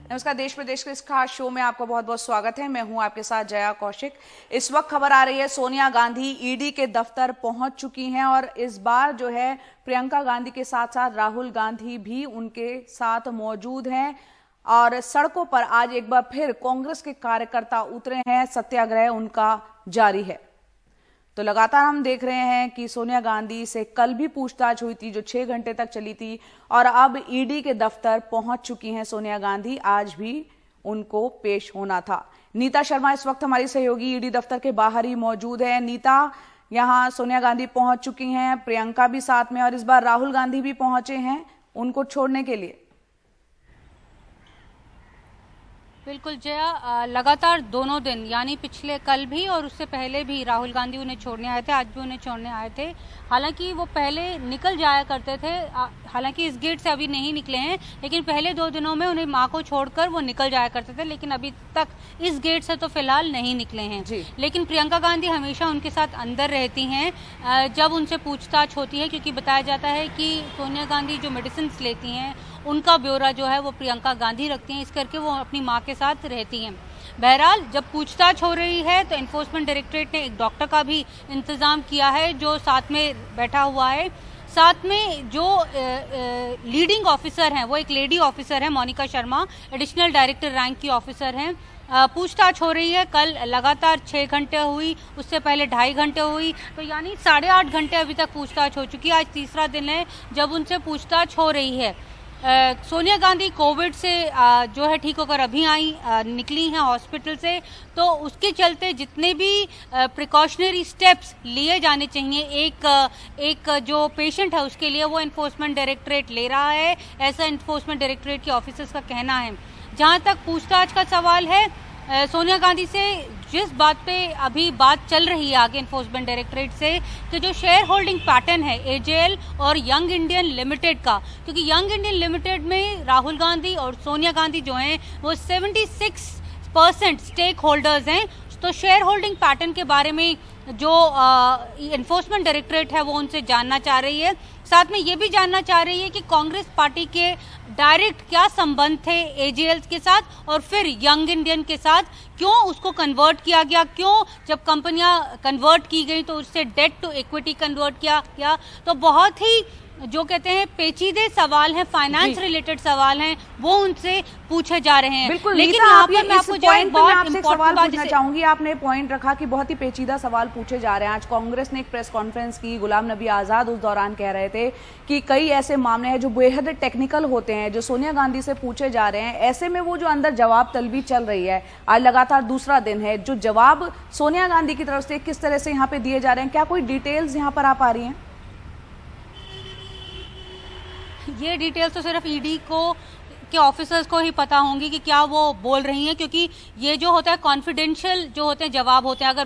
नमस्कार, देश प्रदेश के इस खास शो में आपका बहुत बहुत स्वागत है। मैं हूं आपके साथ जया कौशिक। इस वक्त खबर आ रही है सोनिया गांधी ईडी के दफ्तर पहुंच चुकी हैं और इस बार जो है प्रियंका गांधी के साथ साथ राहुल गांधी भी उनके साथ मौजूद हैं और सड़कों पर आज एक बार फिर कांग्रेस के कार्यकर्ता उतरे हैं। सत्याग्रह उनका जारी है। तो लगातार हम देख रहे हैं कि सोनिया गांधी से कल भी पूछताछ हुई थी जो 6 घंटे तक चली थी और अब ईडी के दफ्तर पहुंच चुकी हैं सोनिया गांधी। आज भी उनको पेश होना था। नीता शर्मा इस वक्त हमारी सहयोगी ईडी दफ्तर के बाहर ही मौजूद है। नीता, यहां सोनिया गांधी पहुंच चुकी हैं, प्रियंका भी साथ में और इस बार राहुल गांधी भी पहुंचे हैं उनको छोड़ने के लिए। बिल्कुल जया, लगातार दोनों दिन यानी पिछले कल भी और उससे पहले भी राहुल गांधी उन्हें छोड़ने आए थे, आज भी उन्हें छोड़ने आए थे। हालांकि वो पहले निकल जाया करते थे, हालांकि इस गेट से अभी नहीं निकले हैं, लेकिन पहले 2 दिनों में उन्हें मां को छोड़कर वो निकल जाया करते थे, लेकिन अभी तक इस गेट से तो फिलहाल नहीं निकले हैं। लेकिन प्रियंका गांधी हमेशा उनके साथ अंदर रहती हैं जब उनसे पूछताछ होती है, क्योंकि बताया जाता है कि सोनिया गांधी जो मेडिसिन लेती हैं उनका ब्यौरा जो है वो प्रियंका गांधी रखती हैं, इस करके वो अपनी मां के साथ रहती हैं। बहरहाल जब पूछताछ हो रही है तो एनफोर्समेंट डायरेक्टरेट ने एक डॉक्टर का भी इंतजाम किया है जो साथ में बैठा हुआ है। साथ में जो लीडिंग ऑफिसर हैं वो एक लेडी ऑफिसर है, Monika Sharma, additional director rank की ऑफिसर हैं। पूछताछ हो रही है। कल लगातार 6 घंटे हुई, उससे पहले 2.5 घंटे हुई, तो यानी 8.5 घंटे अभी तक पूछताछ हो चुकी है। आज तीसरा दिन है जब उनसे पूछताछ हो रही है। सोनिया गांधी कोविड से जो है ठीक होकर अभी निकली हैं हॉस्पिटल से, तो उसके चलते जितने भी प्रिकॉशनरी स्टेप्स लिए जाने चाहिए एक जो पेशेंट है उसके लिए, वो एनफोर्समेंट डायरेक्टरेट ले रहा है, ऐसा एनफोर्समेंट डायरेक्टरेट के ऑफिसर्स का कहना है। जहां तक पूछताछ का सवाल है, सोनिया गांधी से जिस बात पे अभी बात चल रही है आगे एनफोर्समेंट डायरेक्टरेट से, कि जो शेयर होल्डिंग पैटर्न है एजेएल और यंग इंडियन लिमिटेड का, क्योंकि यंग इंडियन लिमिटेड में राहुल गांधी और सोनिया गांधी जो हैं वो 76% स्टेक होल्डर्स हैं। तो शेयर होल्डिंग पैटर्न के बारे में जो एनफोर्समेंट डायरेक्टरेट है वो उनसे जानना चाह रही है। साथ में ये भी जानना चाह रही है कि कांग्रेस पार्टी के डायरेक्ट क्या संबंध थे एजेएल के साथ और फिर यंग इंडियन के साथ, क्यों उसको कन्वर्ट किया गया, क्यों जब कंपनियां कन्वर्ट की गई तो उससे डेट टू इक्विटी कन्वर्ट किया गया। तो बहुत ही जो कहते हैं पेचीदे सवाल हैं, फाइनेंस रिलेटेड सवाल हैं, वो उनसे पूछे जा रहे हैं। बिल्कुल, लेकिन यहाँ पर मैं आपको बहुत सवाल पूछना चाहूंगी। आपने पॉइंट रखा कि बहुत ही पेचीदा सवाल पूछे जा रहे हैं। आज कांग्रेस ने एक प्रेस कॉन्फ्रेंस की, गुलाम नबी आजाद उस दौरान कह रहे थे कि कई ऐसे मामले हैं जो बेहद टेक्निकल होते हैं जो सोनिया गांधी से पूछे जा रहे हैं। ऐसे में वो जो अंदर जवाब तलबी चल रही है, आज लगातार दूसरा दिन है, जो जवाब सोनिया गांधी की तरफ से किस तरह से यहाँ पे दिए जा रहे हैं, क्या कोई डिटेल्स यहाँ पर आ पा रही हैं? ये डिटेल्स तो सिर्फ ईडी के ऑफिसर्स को ही पता होंगी कि क्या वो बोल रही हैं, क्योंकि ये जो होता है कॉन्फिडेंशियल जो होते हैं जवाब होते हैं। अगर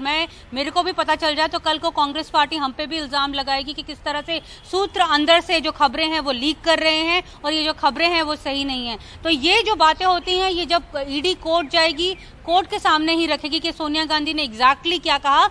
मेरे को भी पता चल जाए तो कल को कांग्रेस पार्टी हम पे भी इल्जाम लगाएगी कि किस तरह से सूत्र अंदर से जो खबरें हैं वो लीक कर रहे हैं और ये जो खबरें हैं वो सही नहीं है। तो ये जो बातें होती हैं, ये जब ईडी कोर्ट जाएगी, कोर्ट के सामने ही रखेगी कि सोनिया गांधी ने एग्जैक्टली क्या कहा,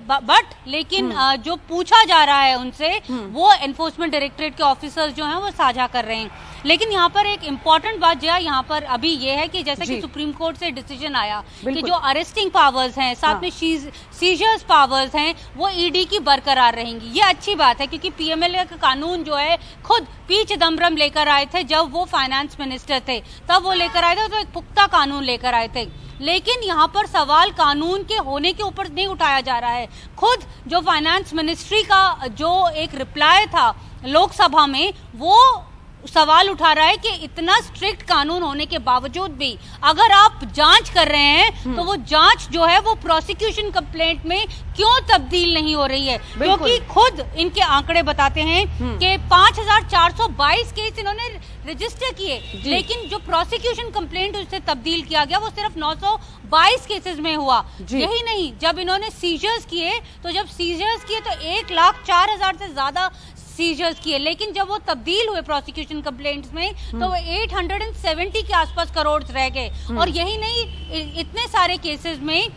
बट लेकिन जो पूछा जा रहा है उनसे वो एनफोर्समेंट डायरेक्टरेट के ऑफिसर्स जो हैं वो साझा कर रहे हैं। लेकिन यहाँ पर एक इम्पॉर्टेंट बात जो है यहाँ पर अभी ये है कि जैसे कि सुप्रीम कोर्ट से डिसीजन आया कि जो अरेस्टिंग पावर्स हैं, साथ में सीजर्स पावर्स हैं, वो ईडी की बरकरार रहेंगी। ये अच्छी बात है, क्योंकि पीएमएलए का कानून जो है खुद पी चिदम्बरम लेकर आए थे जब वो फाइनेंस मिनिस्टर थे, तब वो लेकर आए थे, तो एक पुख्ता कानून लेकर आए थे। लेकिन यहाँ पर सवाल कानून के होने के ऊपर नहीं उठाया जा रहा है। खुद जो फाइनेंस मिनिस्ट्री का जो एक रिप्लाई था लोकसभा में, वो सवाल उठा रहा है कि इतना स्ट्रिक्ट कानून होने के बावजूद भी अगर आप जांच कर रहे हैं तो वो जांच जो है वो प्रोसिक्यूशन कंप्लेंट में क्यों तब्दील नहीं हो रही है, क्योंकि खुद इनके आंकड़े बताते हैं कि 5422 केस इन्होंने रजिस्टर किए, लेकिन जो प्रोसिक्यूशन कंप्लेंट उससे तब्दील किया गया वो सिर्फ 922 केसेस में हुआ। यही नहीं, जब इन्होंने सीजर्स किए तो 1,04,000 से ज्यादा सीजर्स किए, लेकिन जब वो तब्दील हुए प्रोसिक्यूशन कंप्लेंट्स में तो वो 870 के आसपास करोड़ रह गए। और यही नहीं, इतने सारे केसेस में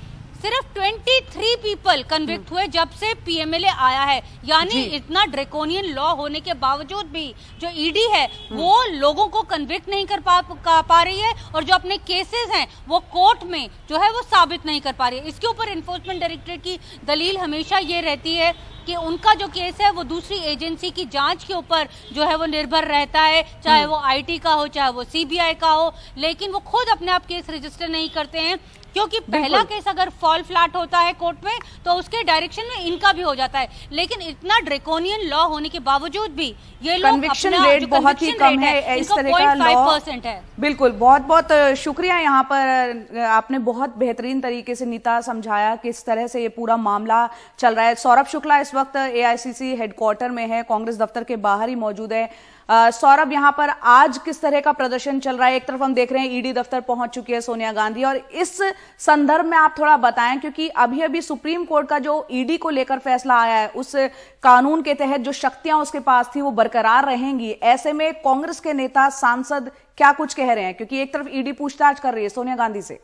सिर्फ 23 पीपल कन्विक्ट हुए जब से पीएमएलए आया है। यानी इतना ड्रेकोनियन लॉ होने के बावजूद भी जो ईडी है वो लोगों को कन्विक्ट नहीं कर पा रही है, और जो अपने केसेस हैं वो कोर्ट में जो है वो साबित नहीं कर पा रही है। इसके ऊपर एनफोर्समेंट डायरेक्टरेट की दलील हमेशा ये रहती है कि उनका जो केस है वो दूसरी एजेंसी की जांच के ऊपर जो है वो निर्भर रहता है, चाहे वो आईटी का हो चाहे वो सीबीआई का हो, लेकिन वो खुद अपने आप केस रजिस्टर नहीं करते हैं, क्योंकि पहला केस अगर फॉल फ्लैट होता है कोर्ट में तो उसके डायरेक्शन में इनका भी हो जाता है। लेकिन इतना ड्रेकोनियन लॉ होने के बावजूद भी ये लोग कन्विक्शन रेट बहुत ही कम है, इस तरह का लॉ है। बिल्कुल, बहुत बहुत शुक्रिया। यहाँ पर आपने बहुत बेहतरीन तरीके से नीता समझाया किस तरह से ये पूरा मामला चल रहा है। सौरभ शुक्ला इस वक्त एआईसीसी हेडक्वार्टर में है, कांग्रेस दफ्तर के बाहर ही मौजूद है। सौरभ, यहाँ पर आज किस तरह का प्रदर्शन चल रहा है? एक तरफ हम देख रहे हैं ईडी दफ्तर पहुंच चुकी है सोनिया गांधी, और इस संदर्भ में आप थोड़ा बताएं, क्योंकि अभी अभी सुप्रीम कोर्ट का जो ईडी को लेकर फैसला आया है उस कानून के तहत जो शक्तियां उसके पास थी वो बरकरार रहेंगी। ऐसे में कांग्रेस के नेता सांसद क्या कुछ कह रहे हैं, क्योंकि एक तरफ ईडी पूछताछ कर रही है सोनिया गांधी से।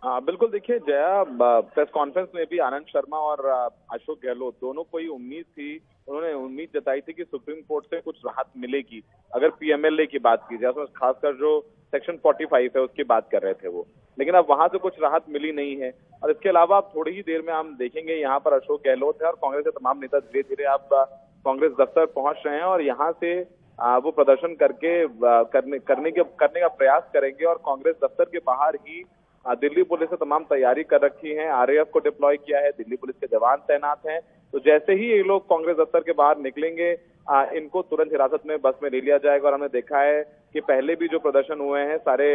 बिल्कुल, देखिए जया, प्रेस कॉन्फ्रेंस में भी आनंद शर्मा और अशोक गहलोत दोनों को ही उम्मीद थी, उन्होंने उम्मीद जताई थी कि सुप्रीम कोर्ट से कुछ राहत मिलेगी अगर पीएमएलए की बात की जाए, खासकर जो सेक्शन 45 है उसकी बात कर रहे थे वो, लेकिन अब वहां से कुछ राहत मिली नहीं है। और इसके अलावा अब थोड़ी ही देर में हम देखेंगे यहाँ पर अशोक गहलोत है और कांग्रेस के तमाम नेता धीरे धीरे अब कांग्रेस दफ्तर पहुंच रहे हैं और यहाँ से वो प्रदर्शन करने का प्रयास करेंगे। और कांग्रेस दफ्तर के बाहर ही दिल्ली पुलिस ने तमाम तैयारी कर रखी है, आरएएफ को डिप्लॉय किया है, दिल्ली पुलिस के जवान तैनात हैं। तो जैसे ही ये लोग कांग्रेस दफ्तर के बाहर निकलेंगे इनको तुरंत हिरासत में बस में ले लिया जाएगा। और हमने देखा है कि पहले भी जो प्रदर्शन हुए हैं सारे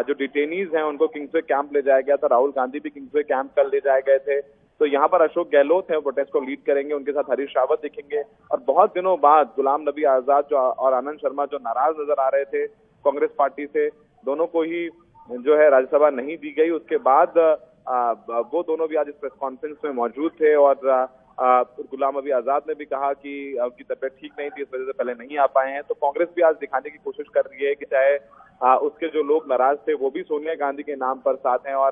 जो डिटेनीज हैं उनको किंग्सवे कैंप ले जाया गया था, राहुल गांधी भी किंग्सवे कैंप कल ले जाए गए थे। तो यहाँ पर अशोक गहलोत हैं, प्रोटेस्ट को लीड करेंगे, उनके साथ हरीश रावत दिखेंगे। और बहुत दिनों बाद गुलाम नबी आजाद और आनंद शर्मा जो नाराज नजर आ रहे थे कांग्रेस पार्टी से, दोनों को ही जो है राज्यसभा नहीं दी गई, उसके बाद वो दोनों भी आज इस प्रेस कॉन्फ्रेंस में मौजूद थे। और गुलाम नबी आजाद ने भी कहा कि उनकी तबीयत ठीक नहीं थी, इस वजह से पहले नहीं आ पाए हैं। तो कांग्रेस भी आज दिखाने की कोशिश कर रही है कि चाहे उसके जो लोग नाराज थे वो भी सोनिया गांधी के नाम पर साथ हैं। और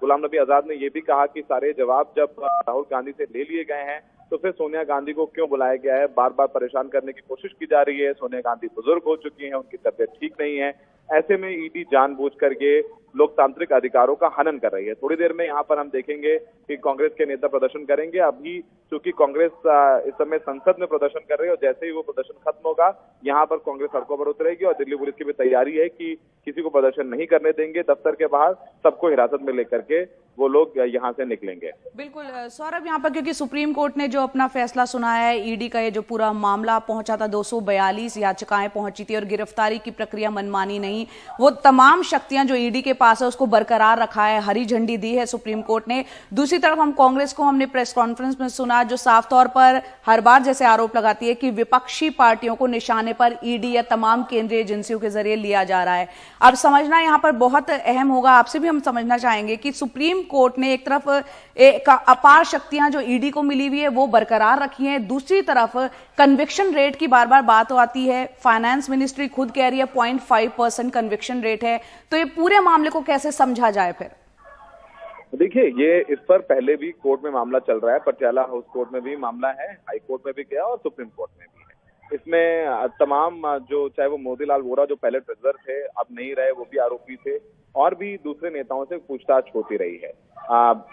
गुलाम नबी आजाद ने ये भी कहा कि सारे जवाब जब राहुल गांधी से ले लिए गए हैं तो फिर सोनिया गांधी को क्यों बुलाया गया है, बार बार परेशान करने की कोशिश की जा रही है। सोनिया गांधी बुजुर्ग हो चुकी हैं, उनकी तबीयत ठीक नहीं है, ऐसे में ईडी जानबूझकर ये लोकतांत्रिक अधिकारों का हनन कर रही है। थोड़ी देर में यहाँ पर हम देखेंगे कि कांग्रेस के नेता प्रदर्शन करेंगे। अभी चूंकि कांग्रेस इस समय संसद में प्रदर्शन कर रही है और जैसे ही वो प्रदर्शन खत्म होगा यहाँ पर कांग्रेस सड़कों पर उतरेगी और दिल्ली पुलिस की भी तैयारी है कि किसी को प्रदर्शन नहीं करने देंगे दफ्तर के बाहर, सबको हिरासत में लेकर के वो लोग यहाँ से निकलेंगे। बिल्कुल सौरभ, यहाँ पर क्योंकि सुप्रीम कोर्ट ने जो अपना फैसला सुनाया है, ईडी का ये जो पूरा मामला पहुंचा था, 242 याचिकाएं पहुंची थी और गिरफ्तारी की प्रक्रिया मनमानी नहीं, वो तमाम शक्तियां जो ईडी के पास है उसको बरकरार रखा है, हरी झंडी दी है सुप्रीम कोर्ट ने। दूसरी तरफ हम कांग्रेस को हमने प्रेस कॉन्फ्रेंस में सुना जो साफ तौर पर हर बार जैसे आरोप लगाती है कि विपक्षी पार्टियों को निशाने पर ईडी या तमाम केंद्रीय एजेंसियों के जरिए लिया जा रहा है। अब समझना यहाँ पर बहुत अहम होगा, आपसे भी हम समझना चाहेंगे कि सुप्रीम कोर्ट ने एक तरफ अपार शक्तियां जो ईडी को मिली हुई है वो बरकरार रखी हैं, दूसरी तरफ कन्विक्शन रेट की बार बार बात आती है, फाइनेंस मिनिस्ट्री खुद कह रही है 0.5% कन्विक्शन रेट है। तो ये पूरे मामले को कैसे समझा जाए? फिर देखिए, ये इस पर पहले भी कोर्ट में मामला चल रहा है, पटियाला हाउस कोर्ट में भी मामला है, हाई कोर्ट में भी गया और सुप्रीम कोर्ट में भी है। इसमें तमाम जो चाहे वो मोतीलाल वोरा जो पहले ट्रेजरर थे अब नहीं रहे, वो भी आरोपी थे, और भी दूसरे नेताओं से पूछताछ होती रही है।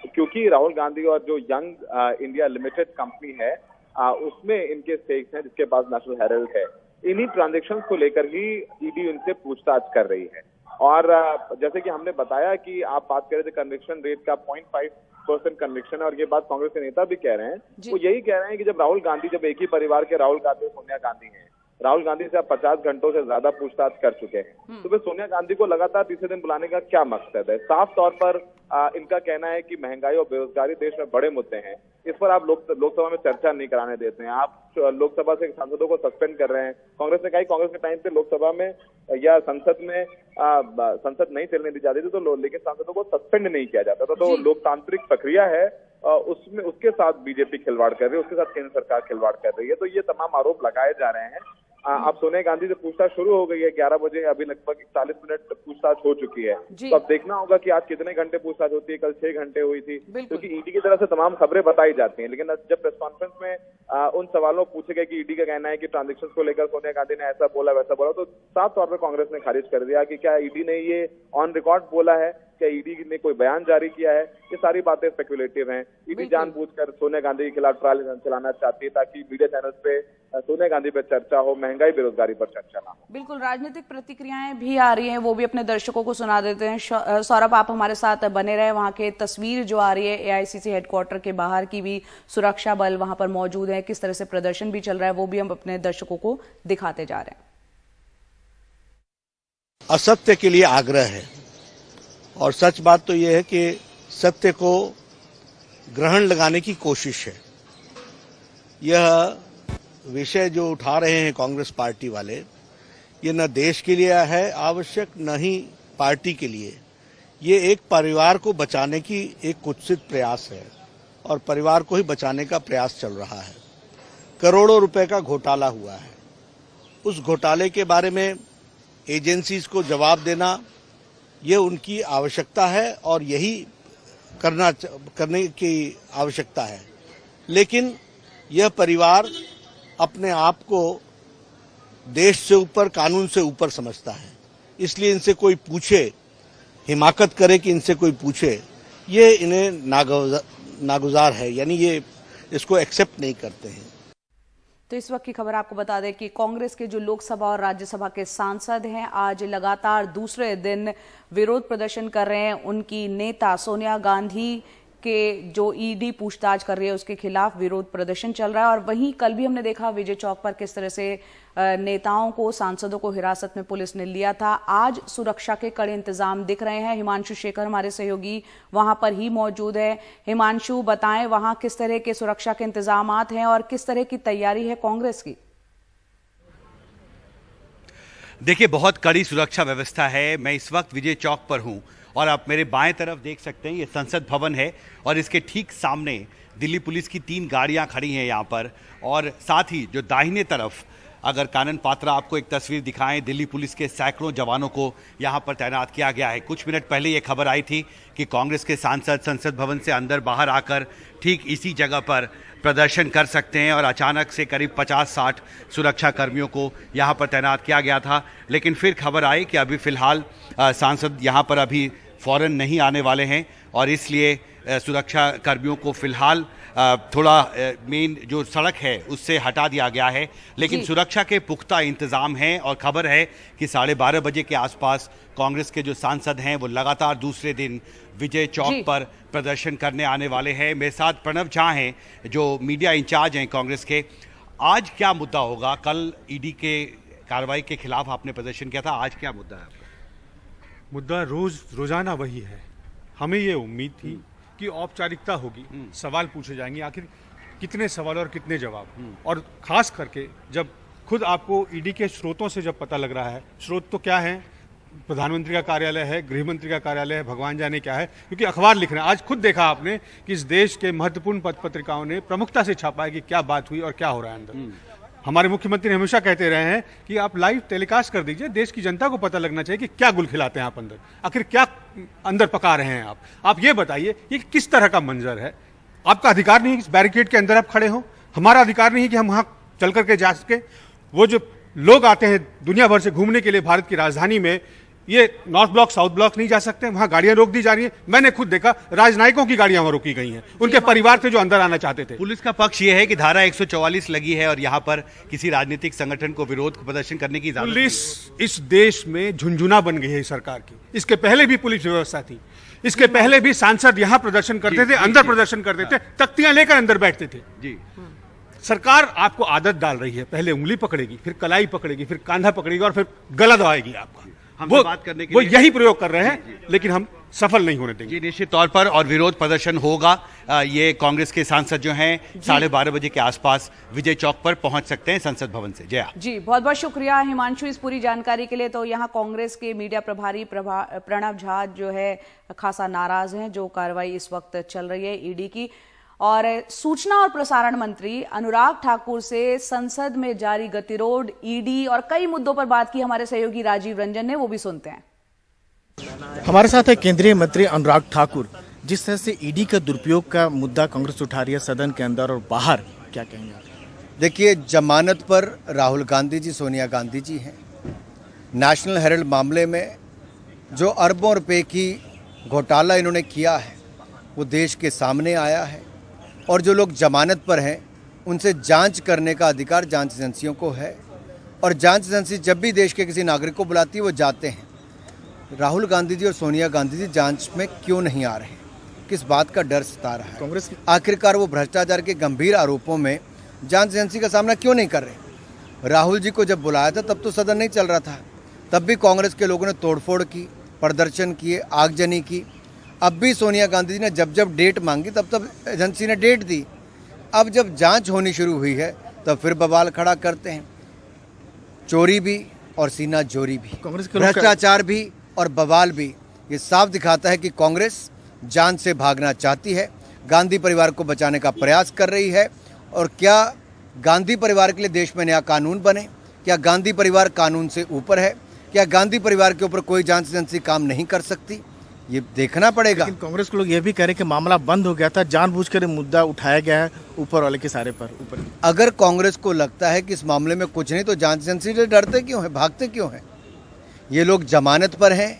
क्योंकि राहुल गांधी और जो यंग इंडिया लिमिटेड कंपनी है उसमें इनके स्टेक्स हैं, जिसके पास नेशनल हेराल्ड है, इन्हीं ट्रांजेक्शंस को लेकर ही ईडी उनसे पूछताछ कर रही है। और जैसे कि हमने बताया कि आप बात कर रहे थे कन्विक्शन रेट का 0.5% कन्विक्शन है, और ये बात कांग्रेस के नेता भी कह रहे हैं। वो यही कह रहे हैं कि जब राहुल गांधी, जब एक ही परिवार के राहुल गांधी और सोनिया गांधी हैं, राहुल गांधी से आप 50 घंटों से ज्यादा पूछताछ कर चुके हैं, तो फिर सोनिया गांधी को लगातार तीसरे दिन बुलाने का क्या मकसद है? साफ तौर पर इनका कहना है कि महंगाई और बेरोजगारी देश में बड़े मुद्दे हैं, इस पर आप लोकसभा में चर्चा नहीं कराने देते हैं, आप लोकसभा से सांसदों को सस्पेंड कर रहे हैं। कांग्रेस ने कहा कांग्रेस के टाइम पे लोकसभा में या संसद में संसद नहीं चलने दी जाती थी तो लेकिन सांसदों को सस्पेंड नहीं किया जाता था। तो लोकतांत्रिक प्रक्रिया है उसमें उसके साथ बीजेपी खिलवाड़ कर रही है, उसके साथ केंद्र सरकार खिलवाड़ कर रही है। तो ये तमाम आरोप लगाए जा रहे हैं। अब सोनिया गांधी से पूछताछ शुरू हो गई है 11 बजे, अभी लगभग 41 मिनट पूछताछ हो चुकी है। तो अब देखना होगा कि आज कितने घंटे पूछताछ होती है। कल 6 घंटे हुई थी, क्योंकि ईडी की तरफ से तमाम खबरें बताई जाती हैं, लेकिन जब प्रेस कॉन्फ्रेंस में उन सवालों पूछे गए कि ईडी का कहना है कि ट्रांजेक्शन को लेकर सोनिया गांधी ने ऐसा बोला वैसा बोला, तो साफ तौर पर कांग्रेस ने खारिज कर दिया कि क्या ईडी ने ये ऑन रिकॉर्ड बोला है, क्या ईडी ने कोई बयान जारी किया है। ये सारी बातें स्पेकुलेटिव हैं। ईडी जानबूझकर सोनिया गांधी के खिलाफ ट्रायल चलाना चाहती है ताकि मीडिया चैनल्स पे सोनिया गांधी पर चर्चा हो, महंगाई बेरोजगारी पर चर्चा ना हो। बिल्कुल, राजनीतिक प्रतिक्रियाएं भी आ रही हैं, वो भी अपने दर्शकों को सुना देते हैं। सौरभ, आप हमारे साथ बने रहे। वहां के तस्वीर जो आ रही है एआईसीसी हेडक्वार्टर के बाहर की भी, सुरक्षा बल वहां पर मौजूद है, किस तरह से प्रदर्शन भी चल रहा है, वो भी हम अपने दर्शकों को दिखाते जा रहे हैं। असत्य के लिए आग्रह है, और सच बात तो यह है कि सत्य को ग्रहण लगाने की कोशिश है। यह विषय जो उठा रहे हैं कांग्रेस पार्टी वाले, ये न देश के लिए है आवश्यक, न ही पार्टी के लिए। ये एक परिवार को बचाने की एक कुत्सित प्रयास है, और परिवार को ही बचाने का प्रयास चल रहा है। करोड़ों रुपए का घोटाला हुआ है। उस घोटाले के बारे में एजेंसीज को जवाब देना, ये उनकी आवश्यकता है और यही करने की आवश्यकता है। लेकिन यह परिवार अपने आप को देश से ऊपर, कानून से ऊपर समझता है, इसलिए इनसे कोई पूछे, हिमाकत करे कि इनसे कोई पूछे, ये इन्हें नागुजार है, यानी ये इसको एक्सेप्ट नहीं करते हैं। तो इस वक्त की खबर आपको बता दें कि कांग्रेस के जो लोकसभा और राज्यसभा के सांसद हैं, आज लगातार दूसरे दिन विरोध प्रदर्शन कर रहे हैं। उनकी नेता सोनिया गांधी के जो ईडी पूछताछ कर रही है उसके खिलाफ विरोध प्रदर्शन चल रहा है। और वहीं कल भी हमने देखा विजय चौक पर किस तरह से नेताओं को, सांसदों को हिरासत में पुलिस ने लिया था। आज सुरक्षा के कड़े इंतजाम दिख रहे हैं। हिमांशु शेखर हमारे सहयोगी वहां पर ही मौजूद है। हिमांशु, बताएं वहां किस तरह के सुरक्षा के इंतजामात हैं और किस तरह की तैयारी है कांग्रेस की? देखिए, बहुत कड़ी सुरक्षा व्यवस्था है। मैं इस वक्त विजय चौक पर हूं और आप मेरे बाएं तरफ देख सकते हैं, ये संसद भवन है और इसके ठीक सामने दिल्ली पुलिस की 3 गाड़ियां खड़ी हैं यहाँ पर। और साथ ही जो दाहिने तरफ, अगर कानन पात्रा आपको एक तस्वीर दिखाएं, दिल्ली पुलिस के सैकड़ों जवानों को यहाँ पर तैनात किया गया है। कुछ मिनट पहले ये खबर आई थी कि कांग्रेस के सांसद संसद भवन से अंदर बाहर आकर ठीक इसी जगह पर प्रदर्शन कर सकते हैं, और अचानक से करीब 50-60 सुरक्षा कर्मियों को यहाँ पर तैनात किया गया था। लेकिन फिर खबर आई कि अभी फिलहाल सांसद यहाँ पर अभी फौरन नहीं आने वाले हैं, और इसलिए सुरक्षा कर्मियों को फिलहाल थोड़ा मेन जो सड़क है उससे हटा दिया गया है। लेकिन सुरक्षा के पुख्ता इंतजाम हैं, और खबर है कि 12:30 बजे के आसपास कांग्रेस के जो सांसद हैं वो लगातार दूसरे दिन विजय चौक पर प्रदर्शन करने आने वाले हैं। मेरे साथ प्रणव झा हैं जो मीडिया इंचार्ज हैं कांग्रेस के। आज क्या मुद्दा होगा? कल ईडी के कार्रवाई के खिलाफ आपने प्रदर्शन किया था, आज क्या मुद्दा है आपका? मुद्दा रोजाना वही है। हमें ये उम्मीद थी कि औपचारिकता होगी, सवाल पूछे जाएंगे, आखिर कितने सवाल और कितने जवाब, और खास करके जब खुद आपको ईडी के स्रोतों से जब पता लग रहा है, स्रोत तो क्या है, प्रधानमंत्री का कार्यालय है, गृह मंत्री का कार्यालय है, भगवान जाने क्या है, क्योंकि अखबार लिख रहे हैं। आज खुद देखा आपने कि इस देश के महत्वपूर्ण पत्रिकाओं ने प्रमुखता से छापा है कि क्या बात हुई और क्या हो रहा है अंदर। हमारे मुख्यमंत्री हमेशा कहते रहे हैं कि आप लाइव टेलीकास्ट कर दीजिए, देश की जनता को पता लगना चाहिए कि क्या गुल खिलाते हैं आप अंदर, आखिर क्या अंदर पका रहे हैं आप ये बताइए। ये किस तरह का मंजर है? आपका अधिकार नहीं है कि बैरिकेड के अंदर आप खड़े हो, हमारा अधिकार नहीं है कि हम वहां चल करके जा सके। वो जो लोग आते हैं दुनिया भर से घूमने के लिए भारत की राजधानी में, ये नॉर्थ ब्लॉक साउथ ब्लॉक नहीं जा सकते, वहां गाड़ियां रोक दी जा रही हैं। मैंने खुद देखा राजनयिकों की गाड़ियां वहां रोकी गई हैं, उनके परिवार से जो अंदर आना चाहते थे। पुलिस का पक्ष यह है कि धारा 144 लगी है और यहां पर किसी राजनीतिक संगठन को विरोध प्रदर्शन करने की इजाजत पुलिस इस देश में झुंझुना बन गई है सरकार की। इसके पहले भी पुलिस व्यवस्था थी, इसके पहले भी सांसद यहां प्रदर्शन करते थे, अंदर प्रदर्शन करते थे, तख्तियां लेकर अंदर बैठते थे। जी, सरकार आपको आदत डाल रही है, पहले उंगली पकड़ेगी, फिर कलाई पकड़ेगी, फिर कांधा पकड़ेगी और फिर गला दबाएगी आपका। वो बात करने के वो लिए यही प्रयोग कर रहे हैं, लेकिन हम सफल नहीं होने देंगे। जी, निश्चित तौर पर और विरोध प्रदर्शन होगा। ये कांग्रेस के सांसद जो हैं 12:30 बजे के आसपास विजय चौक पर पहुंच सकते हैं संसद भवन से। जया जी, बहुत बहुत शुक्रिया हिमांशु इस पूरी जानकारी के लिए। तो यहाँ कांग्रेस के मीडिया प्रभारी प्रणव झा जो है खासा नाराज हैं जो कार्रवाई इस वक्त चल रही है ईडी की। और सूचना और प्रसारण मंत्री अनुराग ठाकुर से संसद में जारी गतिरोध, ईडी और कई मुद्दों पर बात की हमारे सहयोगी राजीव रंजन ने, वो भी सुनते हैं। हमारे साथ है केंद्रीय मंत्री अनुराग ठाकुर। जिस तरह से ईडी का दुरुपयोग का मुद्दा कांग्रेस उठा रही है सदन के अंदर और बाहर, क्या कहेंगे आप? देखिए, जमानत पर राहुल गांधी जी, सोनिया गांधी जी हैं। नेशनल हेराल्ड मामले में जो अरबों रुपए की घोटाला इन्होंने किया है वो देश के सामने आया है, और जो लोग जमानत पर हैं उनसे जांच करने का अधिकार जांच एजेंसियों को है, और जांच एजेंसी जब भी देश के किसी नागरिक को बुलाती है वो जाते हैं। राहुल गांधी जी और सोनिया गांधी जी जांच में क्यों नहीं आ रहे? किस बात का डर सता रहा है? कांग्रेस आखिरकार वो भ्रष्टाचार के गंभीर आरोपों में जांच एजेंसी का सामना क्यों नहीं कर रहे? राहुल जी को जब बुलाया था तब तो सदन नहीं चल रहा था, तब भी कांग्रेस के लोगों ने तोड़फोड़ की, प्रदर्शन किए, आगजनी की। अब भी सोनिया गांधी जी ने जब जब डेट मांगी तब तब एजेंसी ने डेट दी। अब जब जांच होनी शुरू हुई है तब फिर बवाल खड़ा करते हैं। चोरी भी और सीना जोरी भी, कांग्रेस के भ्रष्टाचार भी और बवाल भी। ये साफ दिखाता है कि कांग्रेस जांच से भागना चाहती है, गांधी परिवार को बचाने का प्रयास कर रही है। और क्या गांधी परिवार के लिए देश में नया कानून बने? क्या गांधी परिवार कानून से ऊपर है? क्या गांधी परिवार के ऊपर कोई जांच एजेंसी काम नहीं कर सकती? ये देखना पड़ेगा। लेकिन कांग्रेस के लोग ये भी कह रहे हैं कि मामला बंद हो गया था, जानबूझकर ये मुद्दा उठाया गया है ऊपर वाले के सारे पर ऊपर। अगर कांग्रेस को लगता है कि इस मामले में कुछ नहीं तो जांच एजेंसी से डरते क्यों हैं, भागते क्यों हैं? ये लोग जमानत पर हैं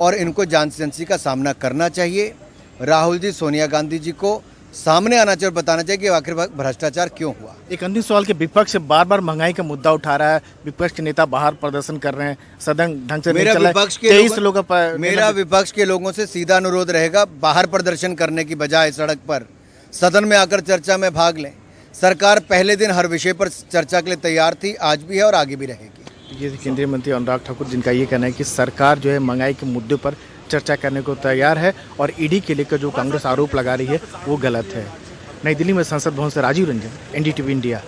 और इनको जांच एजेंसी का सामना करना चाहिए। राहुल जी, सोनिया गांधी जी को सामने आना चाहिए और बताना चाहिए कि आखिर भ्रष्टाचार क्यों हुआ। एक अंतिम सवाल के विपक्ष बार बार महंगाई का मुद्दा उठा रहा है, विपक्ष के नेता बाहर प्रदर्शन कर रहे हैं, सदन ढंग से नहीं चल रहा है। मेरा विपक्ष के लोगों से सीधा अनुरोध रहेगा, बाहर प्रदर्शन करने की बजाय सड़क पर सदन में आकर चर्चा में भाग लें। सरकार पहले दिन हर विषय पर चर्चा के लिए तैयार थी, आज भी है और आगे भी रहेगी। ये केंद्रीय मंत्री अनुराग ठाकुर, जिनका ये कहना है कि सरकार जो है महंगाई के मुद्दे पर चर्चा करने को तैयार है और ईडी के लेकर जो कांग्रेस आरोप लगा रही है वो गलत है। नई दिल्ली में संसद भवन से राजीव रंजन, एनडीटीवी इंडिया।